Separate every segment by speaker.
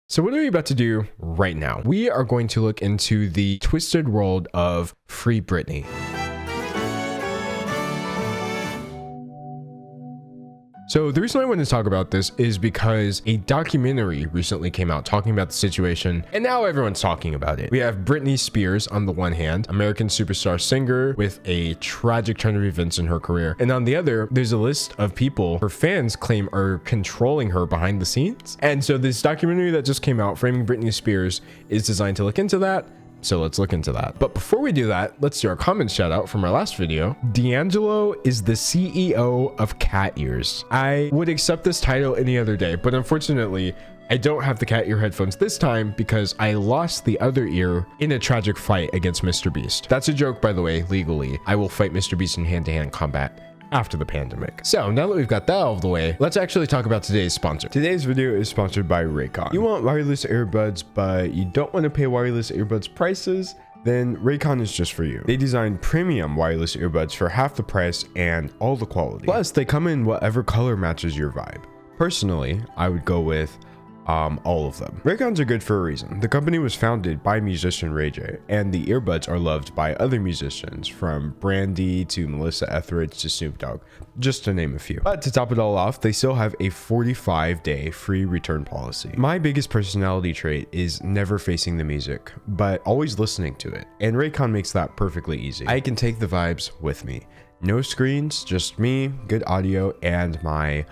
Speaker 1: So what are we about to do right now? We are going to look into the twisted world of Free Britney. So the reason I wanted to talk about this is because a documentary recently came out talking about the situation, and now everyone's talking about it. We have Britney Spears on the one hand, American superstar singer with a tragic turn of events in her career. And on the other, there's a list of people her fans claim are controlling her behind the scenes. And so this documentary that just came out, Framing Britney Spears, is designed to look into that. So let's look into that. But before we do that, let's do our comment shout out from our last video. D'Angelo is the CEO of Cat Ears. I would accept this title any other day, but unfortunately, I don't have the cat ear headphones this time because I lost the other ear in a tragic fight against Mr. Beast. That's a joke, by the way, legally. I will fight Mr. Beast in hand-to-hand combat after the pandemic. So now that we've got that out of the way, let's actually talk about today's sponsor. Today's video is sponsored by Raycon. You want wireless earbuds, but you don't want to pay wireless earbuds prices? Then Raycon is just for you. They design premium wireless earbuds for half the price and all the quality. Plus, they come in whatever color matches your vibe. Personally, I would go with all of them. Raycons are good for a reason. The company was founded by musician Ray J, and the earbuds are loved by other musicians, from Brandy to Melissa Etheridge to Snoop Dogg, just to name a few. But to top it all off, they still have a 45-day free return policy. My biggest personality trait is never facing the music, but always listening to it, and Raycon makes that perfectly easy. I can take the vibes with me. No screens, just me, good audio, and my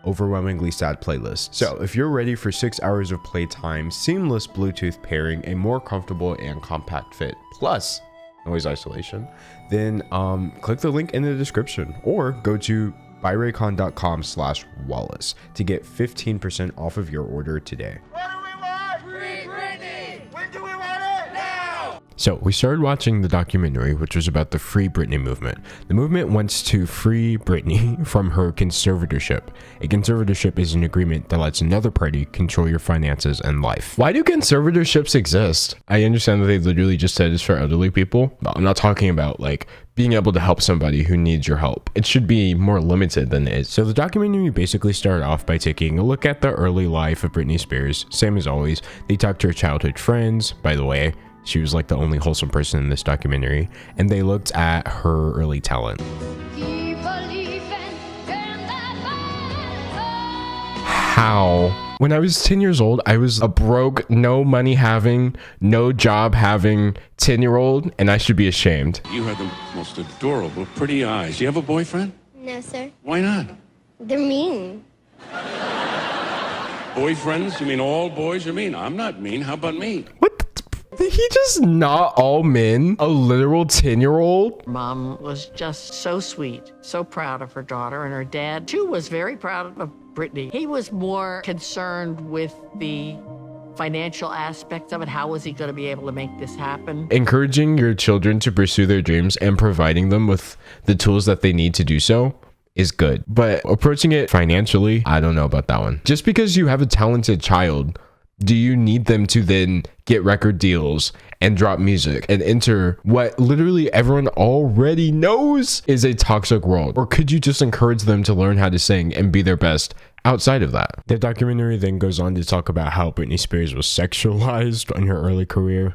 Speaker 1: overwhelmingly sad playlist. So if you're ready for 6 hours of playtime, seamless Bluetooth pairing, a more comfortable and compact fit, plus noise isolation, then click the link in the description or go to buyraycon.com/Wallace to get 15% off of your order today.
Speaker 2: What do we want? Free Britney! When do we want it? Now!
Speaker 1: So we started watching the documentary, which was about the Free Britney movement. The movement wants to free Britney from her conservatorship. A conservatorship is an agreement that lets another party control your finances and life. Why do conservatorships exist? I understand that they literally just said it's for elderly people, but I'm not talking about like being able to help somebody who needs your help. It should be more limited than it is. So the documentary basically started off by taking a look at the early life of Britney Spears. Same as always, they talked to her childhood friends, by the way. She was like the only wholesome person in this documentary, and they looked at her early talent. How? When I was 10 years old, I was a broke, no money having, no job having 10-year-old, and I should be ashamed.
Speaker 3: You have the most adorable, pretty eyes. You have a boyfriend?
Speaker 4: No, sir.
Speaker 3: Why not?
Speaker 4: They're mean.
Speaker 3: Boyfriends? You mean all boys are mean? I'm not mean. How about me?
Speaker 1: What? Did he just not all men? A literal 10-year-old?
Speaker 5: Mom was just so sweet, so proud of her daughter, and her dad, too, was very proud of Britney. He was more concerned with the financial aspects of it. How was he going to be able to make this happen?
Speaker 1: Encouraging your children to pursue their dreams and providing them with the tools that they need to do so is good. But approaching it financially, I don't know about that one. Just because you have a talented child, do you need them to then get record deals and drop music and enter what literally everyone already knows is a toxic world? Or could you just encourage them to learn how to sing and be their best outside of that? The documentary then goes on to talk about how Britney Spears was sexualized in her early career.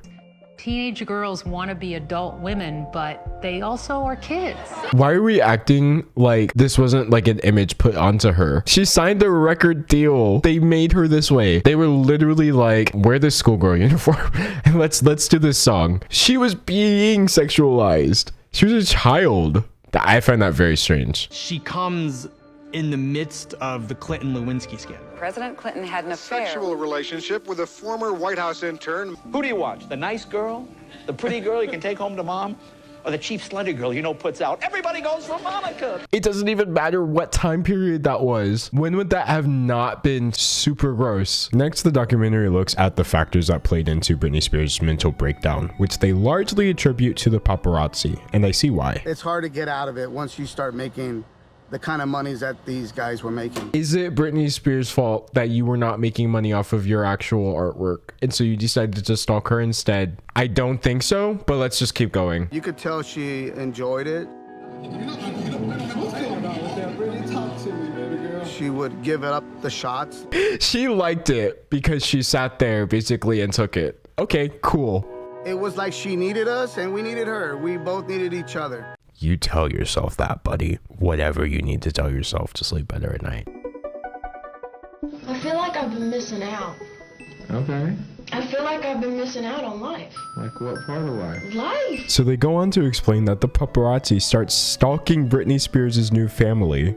Speaker 6: Teenage girls want to be adult women, but they also are kids.
Speaker 1: Why are we acting like this wasn't like an image put onto her? She signed a record deal. They made her this way. They were literally like, wear this schoolgirl uniform and let's do this song. She was being sexualized. She was a child. I find that very strange.
Speaker 7: She comes in the midst of the Clinton-Lewinsky scandal.
Speaker 8: President Clinton had an affair.
Speaker 2: Sexual relationship with a former White House intern.
Speaker 9: Who do you watch? The nice girl? The pretty girl you can take home to mom? Or the cheap, slender girl you know puts out, everybody goes for Monica?
Speaker 1: It doesn't even matter what time period that was. When would that have not been super gross? Next, the documentary looks at the factors that played into Britney Spears' mental breakdown, which they largely attribute to the paparazzi, and I see why.
Speaker 10: It's hard to get out of it once you start making the kind of monies that these guys were making.
Speaker 1: Is it Britney Spears' fault that you were not making money off of your actual artwork, and so you decided to stalk her instead? I don't think so, but let's just keep going.
Speaker 10: You could tell she enjoyed it. she would give it up the shots.
Speaker 1: She liked it because she sat there basically and took it. Okay, cool.
Speaker 10: It was like she needed us and we needed her. We both needed each other.
Speaker 1: You tell yourself that, buddy. Whatever you need to tell yourself to sleep better at night.
Speaker 8: I feel like I've been missing out.
Speaker 1: Okay.
Speaker 8: I feel like I've been missing out on life.
Speaker 1: Like what part of life?
Speaker 8: Life!
Speaker 1: So they go on to explain that the paparazzi start stalking Britney Spears' new family.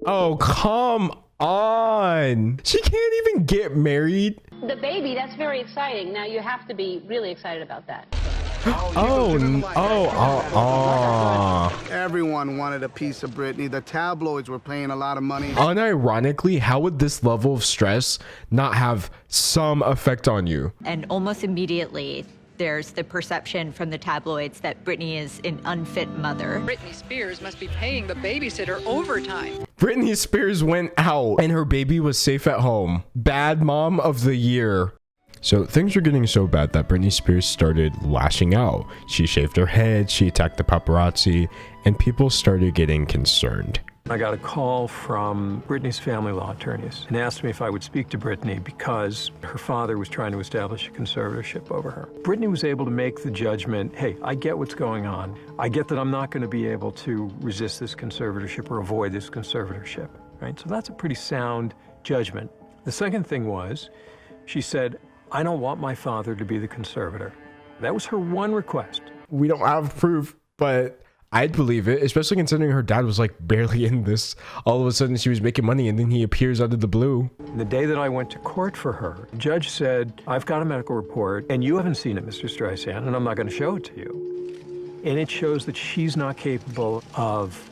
Speaker 1: Oh, come on. She can't even get married.
Speaker 11: The baby, that's very exciting. Now you have to be really excited about that.
Speaker 10: Everyone wanted a piece of Britney. The tabloids were paying a lot of money.
Speaker 1: Unironically, how would this level of stress not have some effect on you?
Speaker 12: And almost immediately, there's the perception from the tabloids that Britney is an unfit mother.
Speaker 13: Britney Spears must be paying the babysitter overtime.
Speaker 1: Britney Spears went out and her baby was safe at home. Bad mom of the year. So things were getting so bad that Britney Spears started lashing out. She shaved her head, she attacked the paparazzi, and people started getting concerned.
Speaker 14: I got a call from Britney's family law attorneys and asked me if I would speak to Britney because her father was trying to establish a conservatorship over her. Britney was able to make the judgment, hey, I get what's going on. I get that I'm not going to be able to resist this conservatorship or avoid this conservatorship, right? So that's a pretty sound judgment. The second thing was, she said, I don't want my father to be the conservator. That was her one request.
Speaker 1: We don't have proof, but I'd believe it, especially considering her dad was like barely in this. All of a sudden she was making money and then he appears out of the blue.
Speaker 14: The day that I went to court for her, the judge said, I've got a medical report and you haven't seen it, Mr. Streisand, and I'm not going to show it to you. And it shows that she's not capable of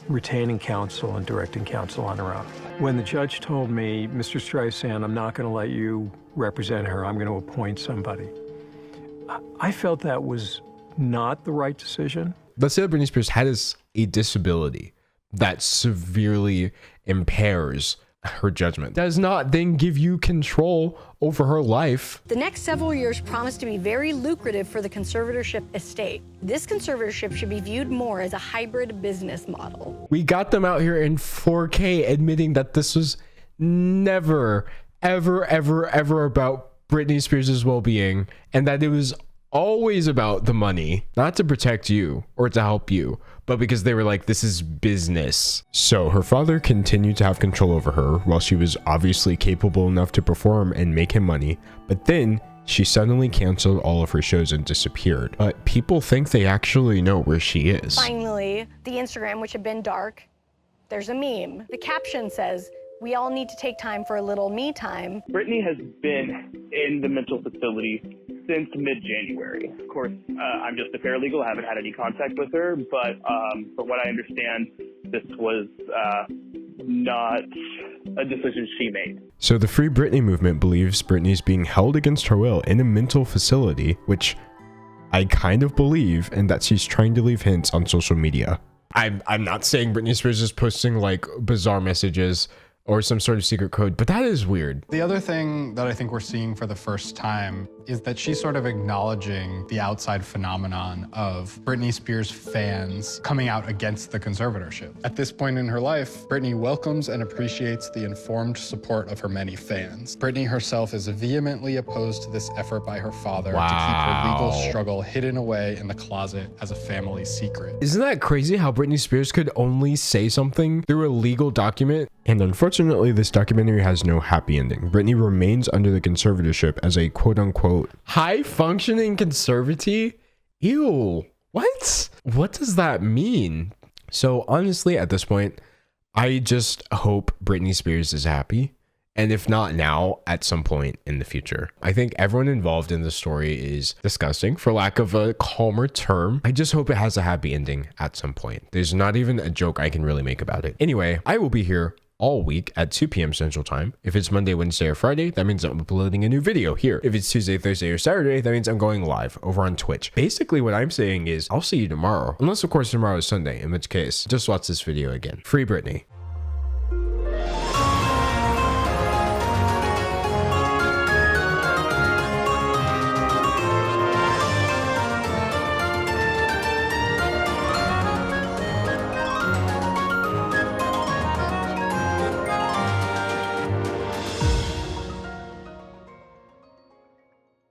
Speaker 14: retaining counsel and directing counsel on her own. When the judge told me, Mr. Streisand, I'm not going to let you represent her, I'm going to appoint somebody, I felt that was not the right decision.
Speaker 1: Let's say that Britney Spears has a disability that severely impairs her judgment. Does not then give you control over her life.
Speaker 15: The next several years promise to be very lucrative for the conservatorship estate. This conservatorship should be viewed more as a hybrid business model.
Speaker 1: We got them out here in 4K admitting that this was never, ever about Britney Spears' well-being and that it was always about the money, not to protect you or to help you, but because they were like, this is business. So her father continued to have control over her while she was obviously capable enough to perform and make him money. But then she suddenly canceled all of her shows and disappeared. But people think they actually know where she is.
Speaker 15: Finally, the Instagram, which had been dark, there's a meme. The caption says, we all need to take time for a little me time.
Speaker 16: Britney has been in the mental facility since mid-January. Of course, I'm just a paralegal. I haven't had any contact with her, but from what I understand, this was not a decision she made.
Speaker 1: So the Free Britney movement believes Britney's being held against her will in a mental facility, which I kind of believe, and that she's trying to leave hints on social media. I'm not saying Britney Spears is posting like bizarre messages or some sort of secret code, but that is weird.
Speaker 17: The other thing that I think we're seeing for the first time is that she's sort of acknowledging the outside phenomenon of Britney Spears fans coming out against the conservatorship. At this point in her life, Britney welcomes and appreciates the informed support of her many fans. Britney herself is vehemently opposed to this effort by her father to keep her legal struggle hidden away in the closet as a family secret.
Speaker 1: Isn't that crazy how Britney Spears could only say something through a legal document? And unfortunately, this documentary has no happy ending. Britney remains under the conservatorship as a quote-unquote high-functioning conservatee? Ew. What? What does that mean? So honestly, at this point, I just hope Britney Spears is happy. And if not now, at some point in the future. I think everyone involved in the story is disgusting, for lack of a calmer term. I just hope it has a happy ending at some point. There's not even a joke I can really make about it. Anyway, I will be here all week at 2 p.m. Central Time. If it's Monday, Wednesday, or Friday, that means I'm uploading a new video here. If it's Tuesday, Thursday, or Saturday, that means I'm going live over on Twitch. Basically, what I'm saying is I'll see you tomorrow. Unless, of course, tomorrow is Sunday, in which case, just watch this video again. Free Britney.